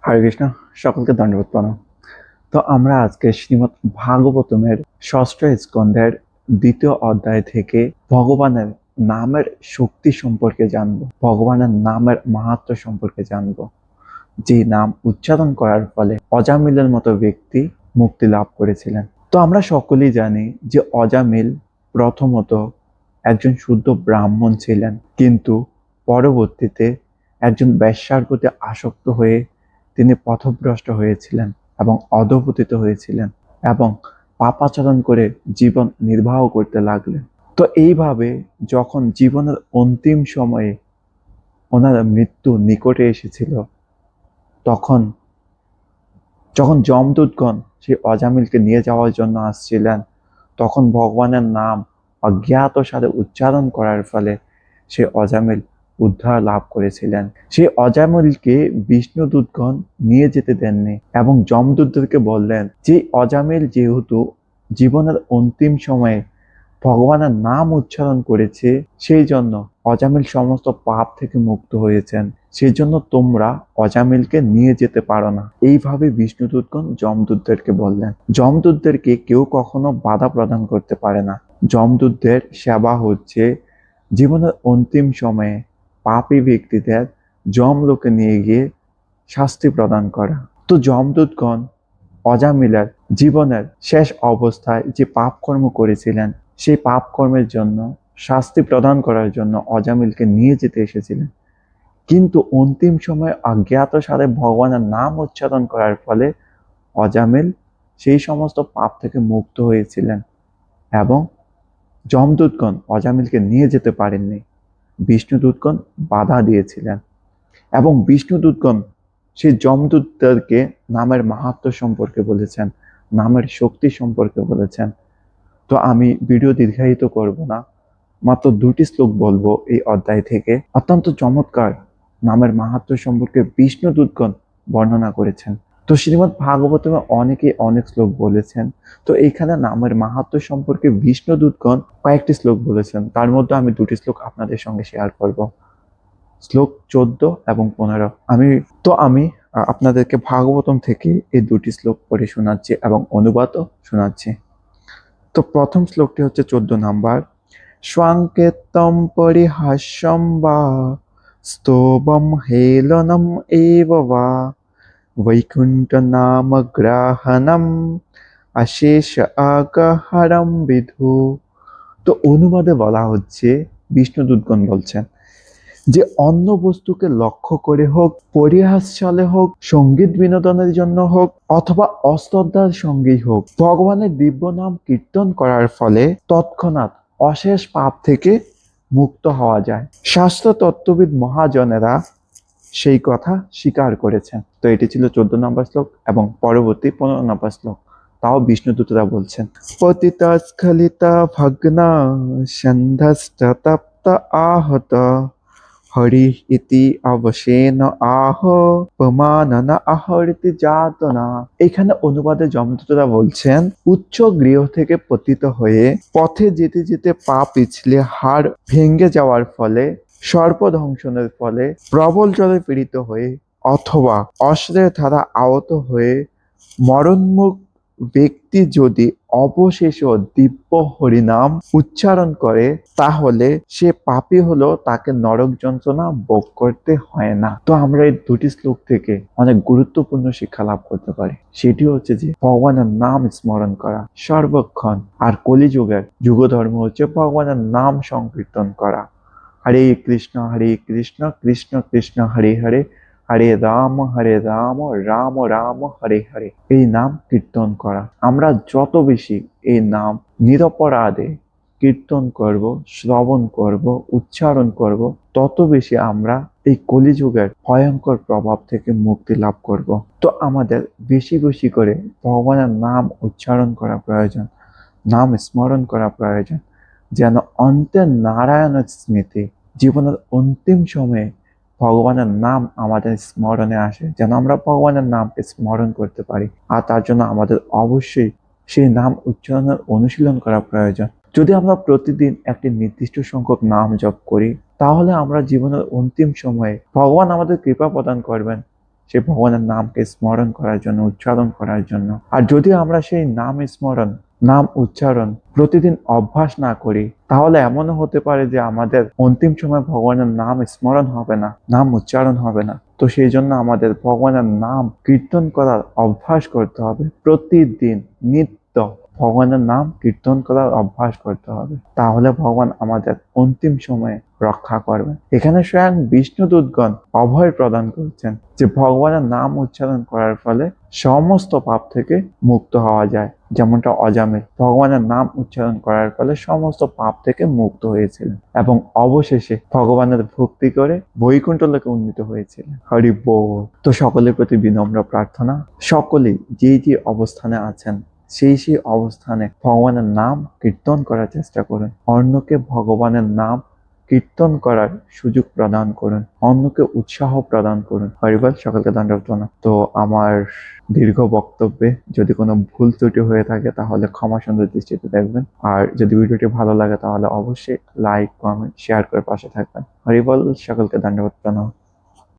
হরে কৃষ্ণ। সকলকে দণ্ডবোধ প্রণাম। তো আমরা আজকে শ্রীমদ্ ভাগবতমের ষষ্ঠ স্কন্ধের দ্বিতীয় অধ্যায় থেকে ভগবানের নামের শক্তি সম্পর্কে জানবো, ভগবানের নামের মাহাত্ম্য সম্পর্কে জানবো। যে নাম উচ্চারণ করার ফলে অজামিলের মতো ব্যক্তি মুক্তি লাভ করেছিলেন। তো আমরা সকলেই জানি যে অজামিল প্রথমত একজন শুদ্ধ ব্রাহ্মণ ছিলেন, কিন্তু পরবর্তীতে একজন বেশ্যার প্রতি আসক্ত হয়ে তিনি পথভ্রষ্ট হয়েছিলেন এবং অধঃপতিত হয়েছিলেন এবং পাপাচরণ করে জীবন নির্বাহ করতে লাগলেন। তো এইভাবে যখন জীবনের অন্তিম সময়ে ওনার মৃত্যু নিকটে এসেছিল, তখন যখন যমদূতগণ সেই অজামিলকে নিয়ে যাওয়ার জন্য আসছিলেন, তখন ভগবানের নাম অজ্ঞাত সাথে উচ্চারণ করার ফলে সে অজামিল উদ্ধার লাভ করেছিলেন। সেই অজামিলকে বিষ্ণুদূতগণ নিয়ে যেতে দেননি এবং যমদূতদেরকে বললেন যে অজামিল যেহেতু জীবনের অন্তিম সময়ে ভগবানের নাম উচ্চারণ করেছে, সেই জন্য অজামিল সমস্ত পাপ থেকে মুক্ত হয়েছেন, সেই জন্য তোমরা অজামিলকে নিয়ে যেতে পারো না। এইভাবে বিষ্ণুদূতগণ যমদূতদেরকে বললেন। যমদূতদেরকে কেউ কখনো বাধা প্রদান করতে পারে না। যমদূতদের সেবা হচ্ছে জীবনের অন্তিম সময়ে পাপী ব্যক্তিদের যমলোকে নিয়ে গিয়ে শাস্তি প্রদান করা। তো যমদূতগণ অজামিলের জীবনের শেষ অবস্থায় যে পাপ কর্ম করেছিলেন, সেই পাপ কর্মের জন্য শাস্তি প্রদান করার জন্য অজামিলকে নিয়ে যেতে এসেছিলেন, কিন্তু অন্তিম সময়ে অজ্ঞাত সাথে ভগবানের নাম উচ্চারণ করার ফলে অজামিল সেই সমস্ত পাপ থেকে মুক্ত হয়েছিলেন এবং যমদূতগণ অজামিলকে নিয়ে যেতে পারেননি। বিষ্ণুদূতগণ বাধা দিয়েছিলেন এবং বিষ্ণুদূতগণ সেই যমদূতদেরকে নামের মাহাত্ম্য সম্পর্কে বলেছেন, নামের শক্তি সম্পর্কে বলেছেন। তো আমি ভিডিও দীর্ঘায়িত করব না, মাত্র 2টি শ্লোক বলবো এই অধ্যায় থেকে। অত্যন্ত চমৎকার নামের মাহাত্ম্য সম্পর্কে বিষ্ণুদূতগণ বর্ণনা করেছেন। তো শ্রীমদ্ ভাগবতমে অনেকে অনেক শ্লোক বলেছেন, তো এইখানে নামের মাহাত্ম্য সম্পর্কে বিষ্ণুদূতগণ কয়েকটি শ্লোক বলেছেন। তার মধ্যে আমি 2টি শ্লোক আপনাদের সঙ্গে শেয়ার করব, শ্লোক 14 এবং 15। আমি আপনাদেরকে ভাগবতম থেকে এই 2টি শ্লোক পড়ে শোনাচ্ছি এবং অনুবাদও শোনাচ্ছি। তো প্রথম শ্লোকটি হচ্ছে 14 নাম্বার। স্বাঙ্কেত্যম পরিহাস্যম বা স্তবম হেলনম এব বা বৈকুণ্ঠ নাম গ্রহণম অশেষ আগহরম বিধু। তো অনুবাদে বলা হচ্ছে, বিষ্ণুদূতগণ বলছেন যে অন্য বস্তুকে লক্ষ্য করে হোক, পরিহাস ছলে হোক, সঙ্গীত বিনোদনের জন্য হোক, অথবা অশ্রদ্ধার সঙ্গেই হোক, ভগবানের দিব্য নাম কীর্তন করার ফলে তৎক্ষণাৎ অশেষ পাপ থেকে মুক্ত হওয়া যায়। শাস্ত্র তত্ত্ববিদ মহাজনেরা সেই কথা স্বীকার করেছেন। তো এটি ছিল 14 নম্বর শ্লোক এবং পরবর্তী 15 নম্বর শ্লোক, তাও বিষ্ণুদূতরা বলছেন। পতিতা স্খলিতা ভগ্না সন্ধস্তপ্ত আহত হরি ইতি অবশেন আহ পমানন আহরিতি যাতনা। এখানে অনুবাদে যমদূতরা বলছেন, উচ্চ গৃহ থেকে পতিত হয়ে পথে যেতে যেতে পা পিছলে হাড় ভেঙে যাওয়ার ফলে, সর্পদংশনের ফলে, প্রবল জলে পীড়িত হয়ে অথবা অস্ত্রের দ্বারা আহত হয়ে মরণমুখ ব্যক্তি যদি অবশেষ দিব্য হরিনাম উচ্চারণ করে, তাহলে সে পাপী হলো, তাকে নরক যন্ত্রণা ভোগ করতে হয় না। তো আমরা এই 2টি শ্লোক থেকে অনেক গুরুত্বপূর্ণ শিক্ষা লাভ করতে পারি। সেটি হচ্ছে যে ভগবানের নাম স্মরণ করা সর্বক্ষণ, আর কলিযুগের যুগ ধর্ম হচ্ছে ভগবানের নাম সংকীর্তন করা। হরে কৃষ্ণ কৃষ্ণ কৃষ্ণ হরে হরে, হরে রাম রাম রাম হরে হরে। এই নাম কীর্তন করা। আমরা যত বেশি এই নাম নিরপরাধে কীর্তন করব, শ্রবণ করব, উচ্চারণ করব, তত বেশি আমরা এই কলিযুগের ভয়ঙ্কর প্রভাব থেকে মুক্তি লাভ করব। তো আমাদের বেশি বেশি করে ভগবানের নাম উচ্চারণ করা প্রয়োজন, নাম স্মরণ করা প্রয়োজন, যেন অন্তে নারায়ণের স্মৃতি, জীবনের অন্তিম সময়ে ভগবানের নাম আমাদের স্মরণে আসে, যেন আমরা ভগবানের নামকে স্মরণ করতে পারি। আর তার জন্য আমাদের অবশ্যই সেই নাম উচ্চারণের অনুশীলন করা প্রয়োজন। যদি আমরা প্রতিদিন একটি নির্দিষ্ট সংখ্যক নাম জপ করি, তাহলে আমরা জীবনের অন্তিম সময়ে ভগবান আমাদের কৃপা প্রদান করবেন সেই ভগবানের নামকে স্মরণ করার জন্য, উচ্চারণ করার জন্য। আর যদি আমরা সেই নাম স্মরণ, নাম উচ্চারণ প্রতিদিন অভ্যাস না করি, তাহলে এমনও হতে পারে যে আমাদের অন্তিম সময় ভগবানের নাম স্মরণ হবে না, নাম উচ্চারণ হবে না। তো সেই জন্য আমাদের ভগবানের নাম কীর্তন করার অভ্যাস করতে হবে। প্রতিদিন নিত্য ভগবানের নাম কীর্তন করার অভ্যাস করতে হবে, তাহলে ভগবান আমাদের অন্তিম সময়ে রক্ষা করবেন। এখানে স্বয়ং বিষ্ণুদূতগণ অভয় প্রদান করছেন যে ভগবানের নাম উচ্চারণ করার ফলে সমস্ত পাপ থেকে মুক্ত হওয়া যায়। যেমনটা অজামিল ভগবানের নাম উচ্চারণ করার ফলে সমস্ত পাপ থেকে মুক্ত হয়েছিলেন এবং অবশেষে ভগবানের ভক্তি করে বৈকুণ্ঠ লোকে উন্নীত হয়েছিলেন। হরি বল। তো সকলের প্রতি বিনম্র প্রার্থনা, সকলেই যে যে অবস্থানে আছেন সেই অবস্থানে ভগবানের নাম কীর্তন করার চেষ্টা করুন। অন্যকে ভগবানের নাম কীর্তন করার সুযোগ প্রদান করুন, অন্যকে উৎসাহ প্রদান করুন। হরিবল। সকলকে দণ্ডবত প্রণাম। তো আমার দীর্ঘ বক্তব্যে যদি কোনো ভুল ত্রুটি হয়ে থাকে তাহলে ক্ষমা সুন্দর দৃষ্টিতে দেখবেন। আর যদি ভিডিওটি ভালো লাগে তাহলে অবশ্যই লাইক, কমেন্ট, শেয়ার করে পাশে থাকবেন। হরিবল। সকলকে দণ্ডবত প্রণাম।